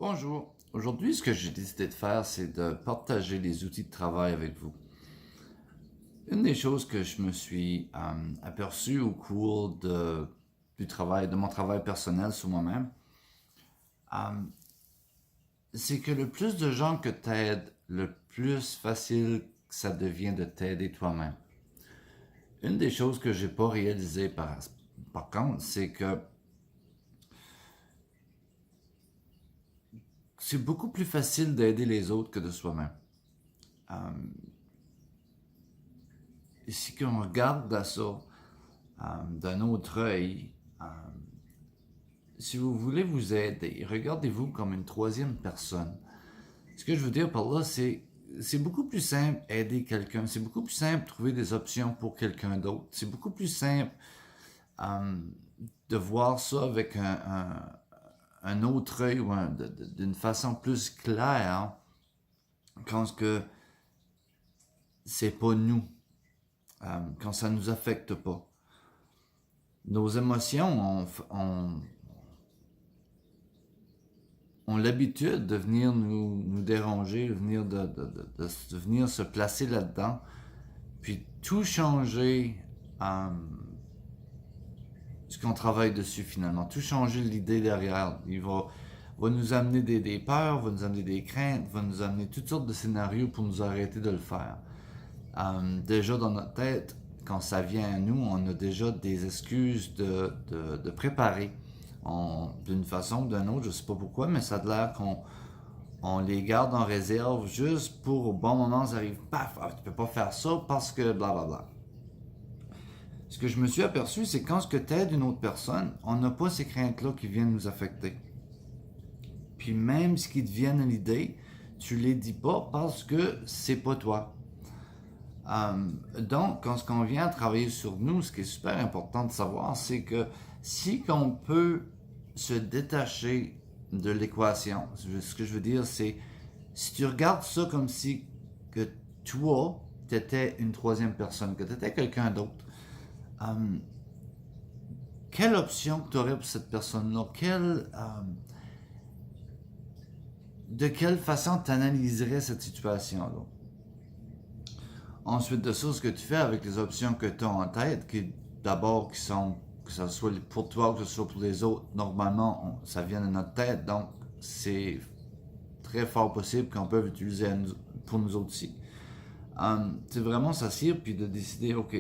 Bonjour. Aujourd'hui, ce que j'ai décidé de faire, c'est de partager les outils de travail avec vous. Une des choses que je me suis aperçu au cours de mon travail personnel sur moi-même, euh, c'est que le plus de gens que tu aides, le plus facile que ça devient de t'aider toi-même. Une des choses que j'ai pas réalisé par contre, c'est que c'est beaucoup plus facile d'aider les autres que de soi-même. Euh, et si on regarde à ça d'un autre œil, si vous voulez vous aider, regardez-vous comme une troisième personne. Ce que je veux dire par là, c'est beaucoup plus simple aider quelqu'un, c'est beaucoup plus simple trouver des options pour quelqu'un d'autre, c'est beaucoup plus simple euh, de voir ça avec un autre œil ou d'une façon plus claire quand que c'est pas nous, quand ça nous affecte pas. Nos émotions ont l'habitude de venir nous déranger, de venir se placer là-dedans, puis tout changer ce qu'on travaille dessus finalement, tout changer l'idée derrière. Va nous amener des peurs, va nous amener des craintes, va nous amener toutes sortes de scénarios pour nous arrêter de le faire. Déjà dans notre tête, quand ça vient à nous, on a déjà des excuses de préparer. D'une façon ou d'une autre, je sais pas pourquoi, mais ça a l'air qu'on les garde en réserve juste pour au bon moment, ça arrive, paf, tu peux pas faire ça parce que blablabla. Ce que je me suis aperçu, c'est quand tu aides une autre personne, on n'a pas ces craintes-là qui viennent nous affecter. Puis même ce qui te viennent à l'idée, tu les dis pas parce que c'est pas toi. Donc, quand on vient travailler sur nous, ce qui est super important de savoir, c'est que si on peut se détacher de l'équation, ce que je veux dire, c'est si tu regardes ça comme si que toi, tu étais une troisième personne, que tu étais quelqu'un d'autre, quelle option tu aurais pour cette personne-là? De quelle façon tu analyserais cette situation-là? Ensuite de ça, ce que tu fais avec les options que tu as en tête, d'abord qui sont, que ce soit pour toi ou que ce soit pour les autres, normalement, ça vient de notre tête, donc c'est très fort possible qu'on peut utiliser pour nous autres aussi. C'est vraiment s'asseoir puis de décider, ok,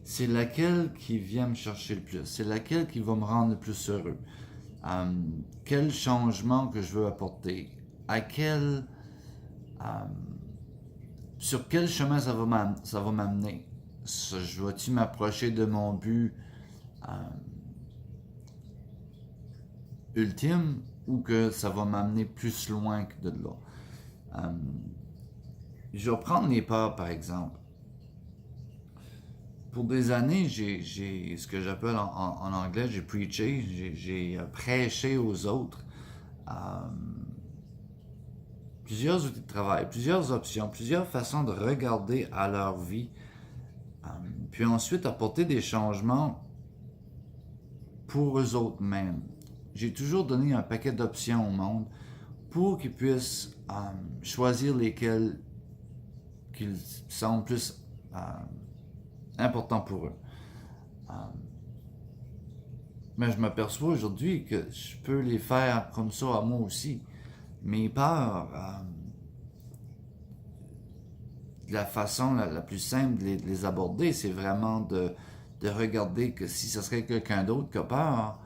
c'est laquelle qui vient me chercher le plus, c'est laquelle qui va me rendre le plus heureux. Quel changement que je veux apporter, à quel sur quel chemin ça va m'amener. Je vais-tu m'approcher de mon but ultime ou que ça va m'amener plus loin que de là. Je vais prendre les peurs par exemple. Pour des années, j'ai ce que j'appelle en anglais, j'ai preaché, j'ai prêché aux autres plusieurs outils de travail, plusieurs options, plusieurs façons de regarder à leur vie, puis ensuite apporter des changements pour eux autres mêmes. J'ai toujours donné un paquet d'options au monde pour qu'ils puissent choisir lesquelles qu'ils semblent plus importants pour eux. Mais je m'aperçois aujourd'hui que je peux les faire comme ça à moi aussi. Mes peurs, la façon la plus simple de les aborder, c'est vraiment de regarder que si ce serait quelqu'un d'autre qui a peur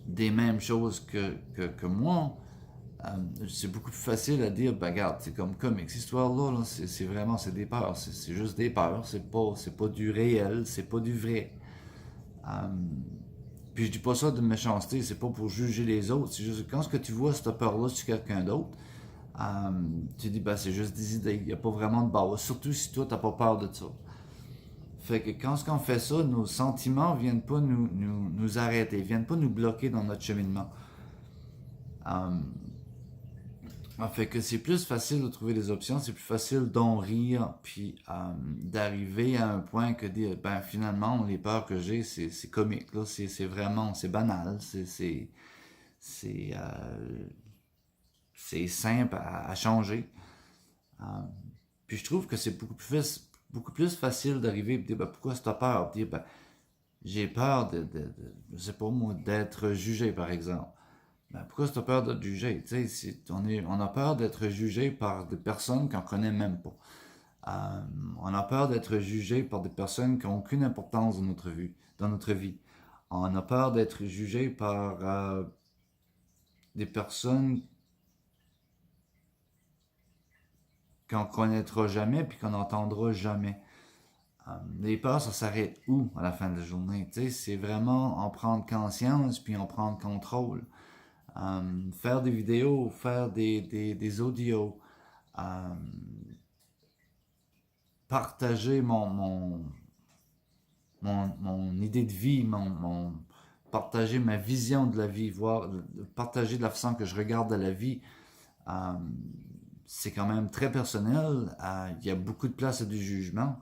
des mêmes choses que moi, c'est beaucoup plus facile à dire, ben regarde, c'est comme comics, cette histoire-là, là, c'est vraiment, c'est des peurs, c'est juste des peurs, c'est pas du réel, c'est pas du vrai. Puis je dis pas ça de méchanceté, c'est pas pour juger les autres, c'est juste que quand ce que tu vois cette peur-là sur quelqu'un d'autre, tu dis, ben c'est juste des idées, il n'y a pas vraiment de base, surtout si toi t'as pas peur de ça. Fait que quand on fait ça, nos sentiments viennent pas nous arrêter, viennent pas nous bloquer dans notre cheminement. Fait que c'est plus facile de trouver des options, c'est plus facile d'en rire, puis d'arriver à un point que dire, ben finalement, les peurs que j'ai, c'est comique, là, c'est vraiment, c'est banal, c'est simple à changer. Puis je trouve que c'est beaucoup plus facile d'arriver et de dire ben, pourquoi tu as peur? Dire ben, j'ai peur je sais pas moi, d'être jugé par exemple. Ben, pourquoi tu as peur d'être jugé? On a peur d'être jugé par des personnes qu'on connaît même pas. On a peur d'être jugé par des personnes qui n'ont aucune importance dans notre vie. On a peur d'être jugé par des personnes qu'on connaîtra jamais puis qu'on n'entendra jamais. Les peurs, ça s'arrête où à la fin de la journée? C'est vraiment en prendre conscience puis en prendre contrôle. Faire des vidéos, faire des audios, partager mon idée de vie, partager ma vision de la vie, partager de la façon que je regarde la vie. C'est quand même très personnel. Il y a beaucoup de place à du jugement.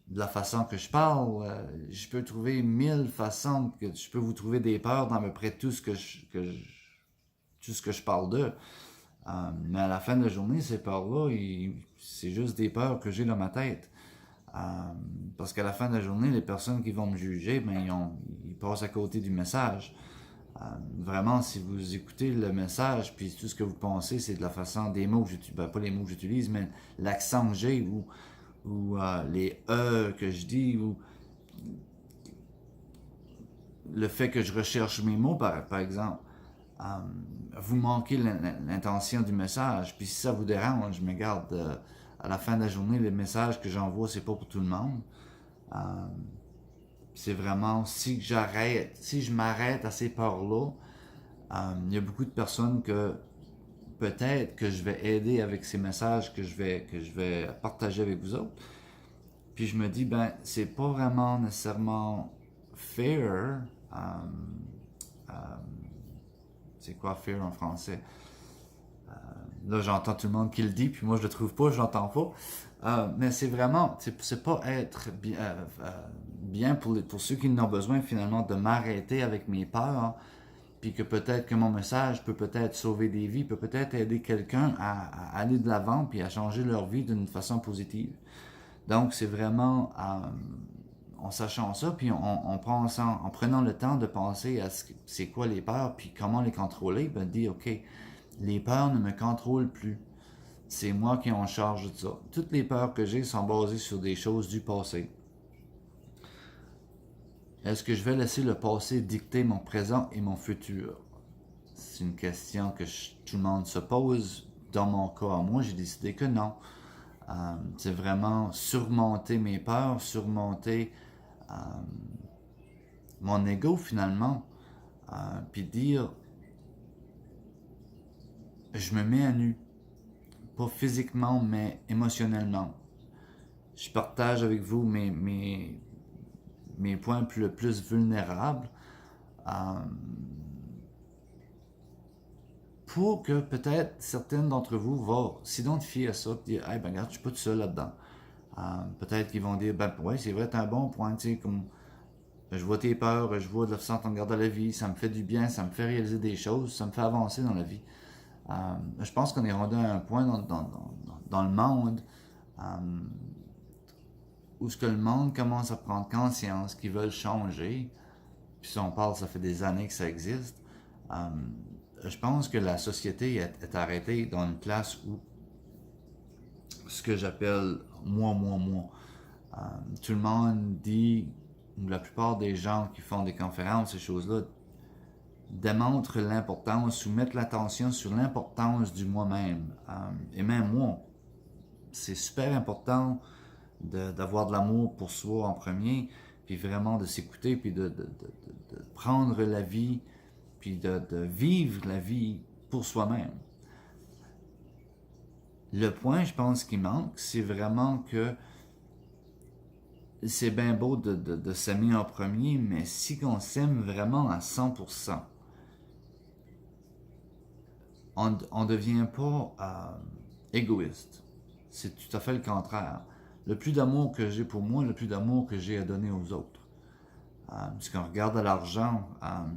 De la façon que je parle, je peux trouver 1000 façons que je peux vous trouver des peurs dans à peu près tout ce que je parle d'eux. Mais à la fin de la journée, ces peurs-là, c'est juste des peurs que j'ai dans ma tête. Parce qu'à la fin de la journée, les personnes qui vont me juger, ben, ils passent à côté du message. Vraiment, si vous écoutez le message, puis tout ce que vous pensez, c'est de la façon des mots que j'utilise, ben, pas les mots que j'utilise, mais l'accent que j'ai, ou les E que je dis, ou le fait que je recherche mes mots, par exemple. Vous manquez l'intention du message, puis si ça vous dérange, mais garde, à la fin de la journée, les messages que j'envoie, c'est pas pour tout le monde. C'est vraiment, si je m'arrête à ces peurs-là, il y a beaucoup de personnes que peut-être que je vais aider avec ces messages que je vais partager avec vous autres. Puis je me dis, ben, c'est pas vraiment nécessairement fair. C'est quoi fair en français? Là, j'entends tout le monde qui le dit, puis moi, je le trouve pas, je l'entends pas. Mais c'est vraiment, c'est pas être bien pour ceux qui n'ont besoin finalement de m'arrêter avec mes peurs, hein, puis que peut-être que mon message peut peut-être sauver des vies, peut peut-être aider quelqu'un à aller de l'avant, puis à changer leur vie d'une façon positive. Donc, c'est vraiment en sachant ça, puis en prenant le temps de penser à c'est quoi les peurs, puis comment les contrôler, ben dire, ok, les peurs ne me contrôlent plus. C'est moi qui en charge de ça. Toutes les peurs que j'ai sont basées sur des choses du passé. Est-ce que je vais laisser le passé dicter mon présent et mon futur? C'est une question que tout le monde se pose. Dans mon cas, moi, j'ai décidé que non. C'est vraiment surmonter mes peurs, surmonter mon ego finalement, puis dire, je me mets à nu, pas physiquement, mais émotionnellement. Je partage avec vous mes points le plus vulnérables, pour que peut-être certaines d'entre vous vont s'identifier à ça et dire, hey, ben regarde, je suis pas tout seul là-dedans. Peut-être qu'ils vont dire, ben ouais, c'est vrai, t'as un bon point, tu sais, comme je vois tes peurs, je vois de la façon dont tu regardes la vie, ça me fait du bien, ça me fait réaliser des choses, ça me fait avancer dans la vie. Je pense qu'on est rendu à un point dans le monde où ce que le monde commence à prendre conscience qu'ils veulent changer, puis si on parle, ça fait des années que ça existe, je pense que la société est arrêtée dans une place où ce que j'appelle moi. Tout le monde dit, ou la plupart des gens qui font des conférences, ces choses-là, démontrent l'importance ou mettent l'attention sur l'importance du moi-même. Et même moi, c'est super important d'avoir de l'amour pour soi en premier, puis vraiment de s'écouter, puis de prendre la vie, puis de vivre la vie pour soi-même. Le point, je pense, qui manque, c'est vraiment que c'est bien beau de s'aimer en premier, mais si on s'aime vraiment à 100%, on ne devient pas égoïste. C'est tout à fait le contraire. Le plus d'amour que j'ai pour moi, le plus d'amour que j'ai à donner aux autres. Ce qu'on regarde à l'argent,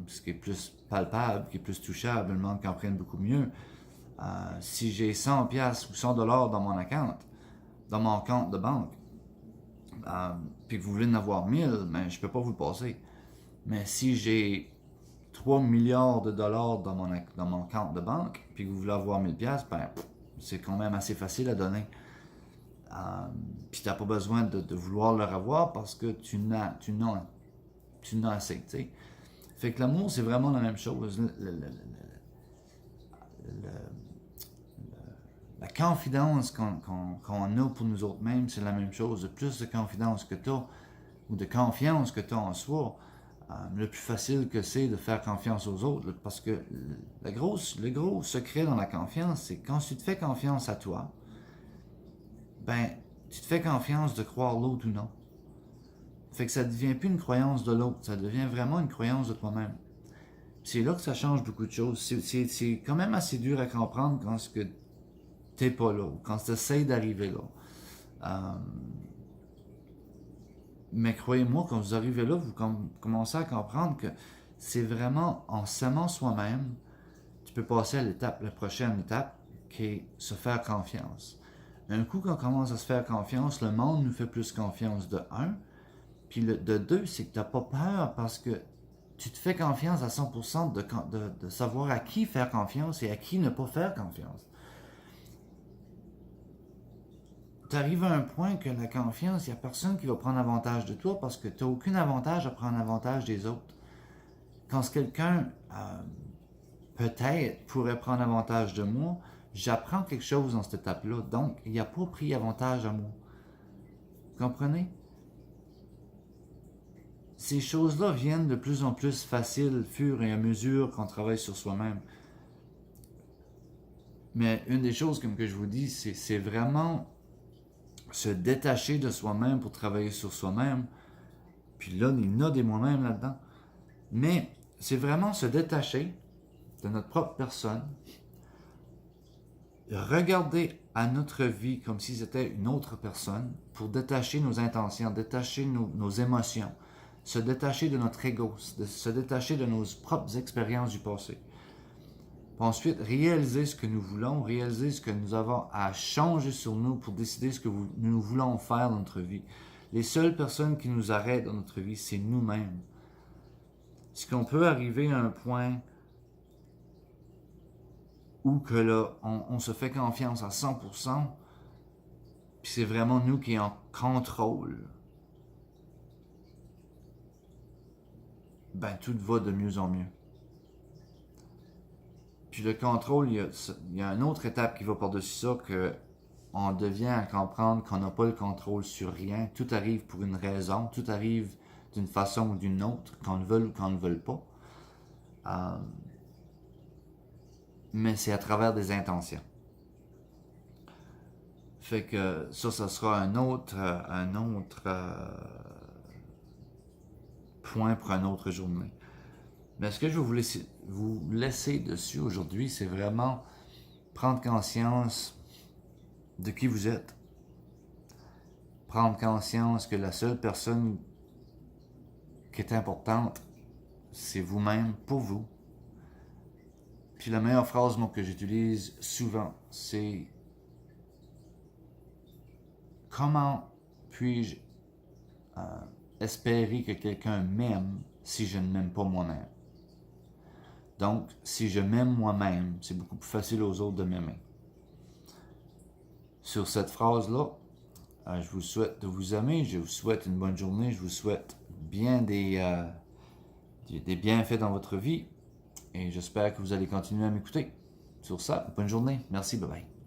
ce qui est plus palpable, qui est plus touchable, le monde comprenne beaucoup mieux. Si j'ai 100 pièces ou 100 dollars dans mon compte de banque, puis que vous voulez en avoir 1000, mais je peux pas vous le passer. Mais si j'ai 3 milliards de dollars dans mon compte de banque, puis que vous voulez avoir 1000 pièces, ben c'est quand même assez facile à donner. Puis t'as pas besoin de vouloir le revoir parce que tu n'as assez, tu sais. Fait que l'amour, c'est vraiment la même chose. La confidence qu'on a pour nous autres mêmes, c'est la même chose. Le plus de confidence que tu as, ou de confiance que tu as en soi, le plus facile que c'est de faire confiance aux autres. Parce que le gros secret dans la confiance, c'est quand tu te fais confiance à toi, ben, tu te fais confiance de croire l'autre ou non. Fait que ça ne devient plus une croyance de l'autre, ça devient vraiment une croyance de toi-même. C'est là que ça change beaucoup de choses. C'est quand même assez dur à comprendre quand ce que t'es pas là, ou quand tu essaies d'arriver là. Mais croyez-moi, quand vous arrivez là, vous commencez à comprendre que c'est vraiment en s'aimant soi-même, tu peux passer à la prochaine étape, qui est se faire confiance. Un coup qu'on commence à se faire confiance, le monde nous fait plus confiance de un. Puis de deux, c'est que tu n'as pas peur parce que tu te fais confiance à 100% de savoir à qui faire confiance et à qui ne pas faire confiance. Tu arrives à un point que la confiance, il n'y a personne qui va prendre avantage de toi parce que tu n'as aucun avantage à prendre avantage des autres. Quand quelqu'un, peut-être, pourrait prendre avantage de moi, j'apprends quelque chose dans cette étape-là. Donc, il n'a pas pris avantage à moi. Vous comprenez? Ces choses-là viennent de plus en plus faciles, fur et à mesure qu'on travaille sur soi-même. Mais une des choses, comme que je vous dis, c'est vraiment se détacher de soi-même pour travailler sur soi-même. Puis là, il y en a des moi-même là-dedans. Mais c'est vraiment se détacher de notre propre personne, regarder à notre vie comme si c'était une autre personne pour détacher nos intentions, détacher nos émotions, se détacher de notre ego, se détacher de nos propres expériences du passé. Puis ensuite, réaliser ce que nous voulons, réaliser ce que nous avons à changer sur nous pour décider ce que nous voulons faire dans notre vie. Les seules personnes qui nous arrêtent dans notre vie, c'est nous-mêmes. Est-ce qu'on peut arriver à un point où que là, on se fait confiance à 100%, puis c'est vraiment nous qui en contrôle, ben tout va de mieux en mieux. Puis le contrôle, il y a une autre étape qui va par-dessus ça, que on devient à comprendre qu'on n'a pas le contrôle sur rien. Tout arrive pour une raison, tout arrive d'une façon ou d'une autre, qu'on le veuille ou qu'on ne le veuille pas. Mais c'est à travers des intentions. Fait que ça sera un autre point pour une autre journée. Mais ce que je vais vous laisser dessus aujourd'hui, c'est vraiment prendre conscience de qui vous êtes. Prendre conscience que la seule personne qui est importante, c'est vous-même, pour vous. Puis la meilleure phrase moi, que j'utilise souvent, c'est « Comment puis-je espérer que quelqu'un m'aime si je ne m'aime pas moi-même? » Donc, si je m'aime moi-même, c'est beaucoup plus facile aux autres de m'aimer. Sur cette phrase-là, je vous souhaite de vous aimer, je vous souhaite une bonne journée, je vous souhaite bien des bienfaits dans votre vie et j'espère que vous allez continuer à m'écouter. Sur ça, bonne journée, merci, bye bye.